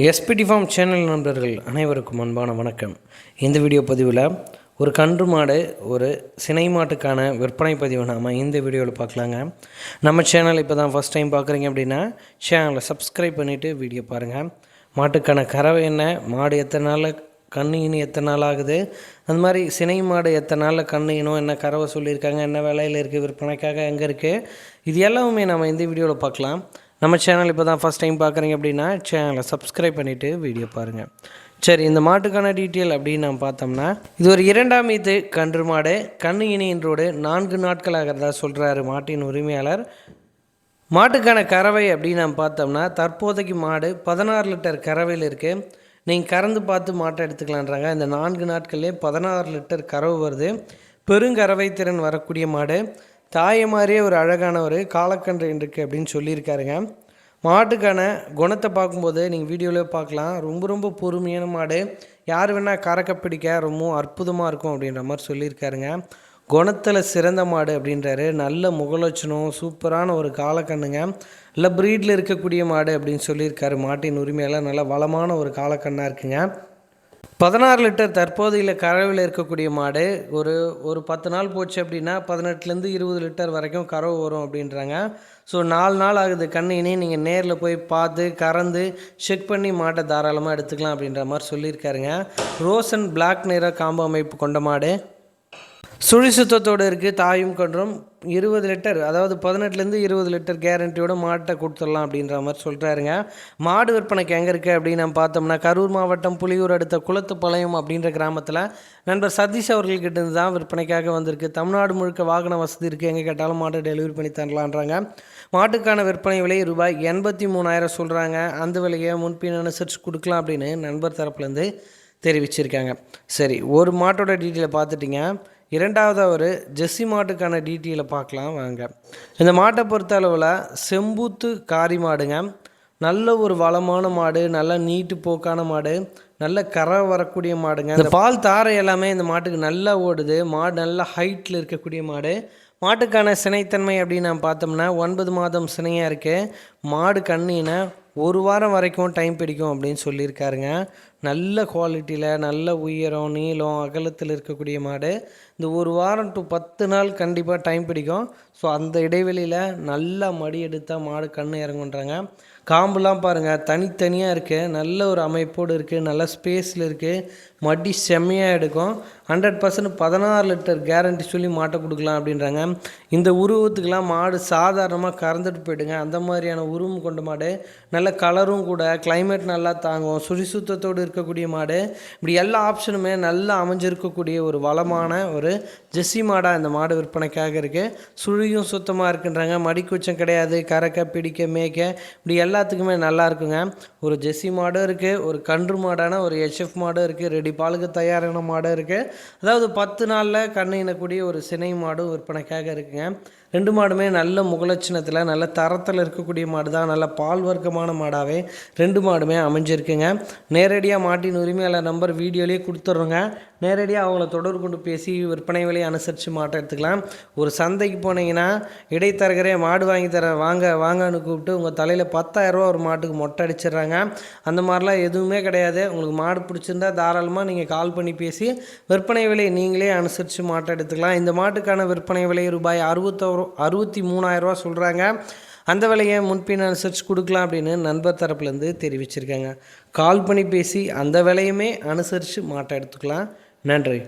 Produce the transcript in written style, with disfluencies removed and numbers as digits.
SPD form channel நண்பர்கள் அனைவருக்கும் அன்பான வணக்கம். இந்த வீடியோ பதிவில் ஒரு கன்று மாடு ஒரு சினை மாட்டுக்கான விற்பனை பதிவு நாம் இந்த வீடியோவில் பார்க்கலாங்க. நம்ம சேனல் இப்போ தான் ஃபஸ்ட் டைம் பார்க்குறீங்க அப்படின்னா சேனலை சப்ஸ்கிரைப் பண்ணிவிட்டு வீடியோ பாருங்கள். மாட்டுக்கான கறவை என்ன, மாடு எத்தனை நாளில் கன்று இனி எத்தனை நாள் ஆகுது, அந்த மாதிரி சினை மாடு எத்தனை நாளில் கன்று இனம், என்ன கறவை சொல்லியிருக்காங்க, என்ன விலையில் இருக்குது, விற்பனைக்காக எங்கே இருக்குது, இது எல்லாமே நம்ம இந்த வீடியோவில் பார்க்கலாம். நம்ம சேனல் இப்போ தான் ஃபஸ்ட் டைம் பார்க்குறீங்க அப்படின்னா சேனலை சப்ஸ்கிரைப் பண்ணிவிட்டு வீடியோ பாருங்கள். சரி, இந்த மாட்டுக்கான டீட்டெயில் அப்படின்னு நம்ம பார்த்தோம்னா, இது ஒரு 2ஆம் ஈத்து கன்று மாடு. கன்று இணையின்றோடு 4 நாட்கள் ஆகிறதா சொல்கிறாரு மாட்டின் உரிமையாளர். மாட்டுக்கான கறவை அப்படின்னு நம்ம பார்த்தோம்னா, தற்போதைக்கு மாடு 16 லிட்டர் கறவையில் இருக்குது. நீங்கள் கறந்து பார்த்து மாட்டை எடுத்துக்கலான்றாங்க. இந்த 4 நாட்கள்லேயே 16 லிட்டர் கறவை வருது. பெருங்கறவை திறன் வரக்கூடிய மாடு. தாயை மாதிரியே ஒரு அழகான ஒரு காலக்கன்று இருக்குது அப்படின்னு சொல்லியிருக்காருங்க. மாட்டுக்கான குணத்தை பார்க்கும்போது நீங்கள் வீடியோவில் பார்க்கலாம். ரொம்ப பொறுமையான மாடு. யார் வேணால் கறக்க பிடிக்க ரொம்ப அற்புதமாக இருக்கும் அப்படின்ற மாதிரி சொல்லியிருக்காருங்க. குணத்தில் சிறந்த மாடு அப்படின்றாரு. நல்ல முகலட்சணம், சூப்பரான ஒரு காலக்கண்ணுங்க. நல்ல ப்ரீடில் இருக்கக்கூடிய மாடு அப்படின்னு சொல்லியிருக்காரு. மாட்டின் உரிமையால் நல்ல வளமான ஒரு காலக்கண்ணாக இருக்குங்க. 16 லிட்டர் தற்போதையில் கறவையில் இருக்கக்கூடிய மாடு. ஒரு 10 நாள் போச்சு அப்படின்னா 18லேருந்து 20 லிட்டர் வரைக்கும் கறவை வரும் அப்படின்றாங்க. ஸோ 4 நாள் ஆகுது கன்று இனி. நீங்கள் நேரில் போய் பார்த்து கறந்து செக் பண்ணி மாட்டை தாராளமாக எடுத்துக்கலாம் அப்படின்ற மாதிரி சொல்லியிருக்காருங்க. ரோஸ் அண்ட் பிளாக் நிற காம்பு அமைப்பு கொண்ட மாடு. சுழி சுத்தத்தோடு இருக்குது. தாயும் கன்றும் 20 லிட்டர், அதாவது 18லேருந்து 20 லிட்டர் கேரண்டியோட மாட்டை கொடுத்துடலாம் அப்படின்ற மாதிரி சொல்கிறாருங்க. மாடு விற்பனைக்கு எங்கே இருக்குது அப்படின்னு நம்ம பார்த்தோம்னா, கரூர் மாவட்டம் புலியூர் அடுத்த குளத்துப்பாளையம் அப்படின்ற கிராமத்தில் நண்பர் சதீஷ் அவர்கள்கிட்ட இருந்து தான் விற்பனைக்காக வந்திருக்கு. தமிழ்நாடு முழுக்க வாகன வசதி இருக்குது. எங்கே கேட்டாலும் மாட்டை டெலிவரி பண்ணி தரலான்றாங்க. மாட்டுக்கான விற்பனை விலை ரூபாய் 83,000 சொல்கிறாங்க. அந்த விலையை முன்பின் அனுசரித்து கொடுக்கலாம் அப்படின்னு நண்பர் தரப்புலேருந்து தெரிவிச்சிருக்காங்க. சரி, ஒரு மாட்டோட டீட்டெயிலை பார்த்துட்டிங்க. இரண்டாவதாக ஒரு ஜெர்சி மாட்டுக்கான டீட்டெயிலை பார்க்கலாம் வாங்க. இந்த மாட்டை பொறுத்த அளவில் செம்பூத்து காரி மாடுங்க. நல்ல ஒரு வளமான மாடு, நல்ல நீட்டு போக்கான மாடு, நல்ல கரை வரக்கூடிய மாடுங்க. இந்த பால் தாரை எல்லாமே இந்த மாட்டுக்கு நல்லா ஓடுது. மாடு நல்ல ஹைட்டில் இருக்கக்கூடிய மாடு. மாட்டுக்கான சினைத்தன்மை அப்படின்னு நம்ம பார்த்தோம்னா 9 மாதம் சினையாக இருக்குது. மாடு கண்ணினா 1 வாரம் வரைக்கும் டைம் பிடிக்கும் அப்படின்னு சொல்லியிருக்காருங்க. நல்ல குவாலிட்டியில், நல்ல உயரம், நீளம், அகலத்தில் இருக்கக்கூடிய மாடு. இந்த 1 வாரம் டு 10 நாள் கண்டிப்பாக டைம் பிடிக்கும். ஸோ அந்த இடைவெளியில் நல்லா மடி எடுத்தால் மாடு கண் இறங்குன்றாங்க. காம்புலாம் பாருங்கள், தனித்தனியாக இருக்குது. நல்ல ஒரு அமைப்போடு இருக்குது. நல்ல ஸ்பேஸில் இருக்குது. மடி செம்மையாக எடுக்கும். 100% 16 லிட்டர் கேரண்டி சொல்லி மாட்டை கொடுக்கலாம் அப்படின்றாங்க. இந்த உருவத்துக்கெலாம் மாடு சாதாரணமாக கறந்துட்டு போயிடுங்க. அந்த மாதிரியான உருவம் கொண்ட மாடு. நல்ல கலரும் கூட, கிளைமேட் நல்லா தாங்கும், சுழிசுத்தத்தோடு இருக்கக்கூடிய மாடு. இப்படி எல்லா ஆப்ஷனுமே நல்லா அமைஞ்சிருக்கக்கூடிய ஒரு வளமான ஒரு ஜெர்சி மாடாக இந்த மாடு விற்பனைக்காக இருக்குது. சுழியும் சுத்தமாக இருக்குன்றாங்க. மடிக்குச்சம் கிடையாது. கறக்க பிடிக்க மேய்க்க இப்படி எல்லாத்துக்குமே நல்லா இருக்குங்க. ஒரு ஜெர்சி மாடும் இருக்குது, ஒரு கன்று மாடான ஒரு HF மாடும் இருக்குது, ரெடி பாலுக்கு தயாரான மாடும் இருக்குது. அதாவது 10 நாளில் கன்று இனக்கூடிய ஒரு சினை மாடும் விற்பனைக்காக இருக்குங்க. 2 மாடுமே நல்ல முகலட்சணத்தில், நல்ல தரத்தில் இருக்கக்கூடிய மாடு தான். நல்ல பால் வர்க்கமான மாடாகவே 2 மாடுமே அமைஞ்சிருக்குங்க. நேரடியாக மாட்டின் உரிமையாளர் நம்பர் வீடியோலேயே கொடுத்துட்றோங்க. நேரடியாக அவங்கள தொடர்பு கொண்டு பேசி விற்பனை விலையை அனுசரித்து மாட்டை எடுத்துக்கலாம். ஒரு சந்தைக்கு போனீங்கன்னா இடைத்தரகரே மாடு வாங்கி தரேன் வாங்கன்னு கூப்பிட்டு உங்கள் தலையில் 10,000 ஒரு மாட்டுக்கு மொட்டை அடிச்சிடுறாங்க. அந்த மாதிரிலாம் எதுவுமே கிடையாது. உங்களுக்கு மாடு பிடிச்சிருந்தா தாராளமாக நீங்கள் கால் பண்ணி பேசி விற்பனை விலையை நீங்களே அனுசரித்து மாட்டை எடுத்துக்கலாம். இந்த மாட்டுக்கான விற்பனை விலை ரூபாய் 63,000 சொல்கிறாங்க. அந்த விலையை முன்பின் அனுசரித்து கொடுக்கலாம் அப்படின்னு நண்பர் தரப்புலேருந்து தெரிவிச்சிருக்காங்க. கால் பண்ணி பேசி அந்த விலையுமே அனுசரித்து மாட்டை எடுத்துக்கலாம். நன்றி.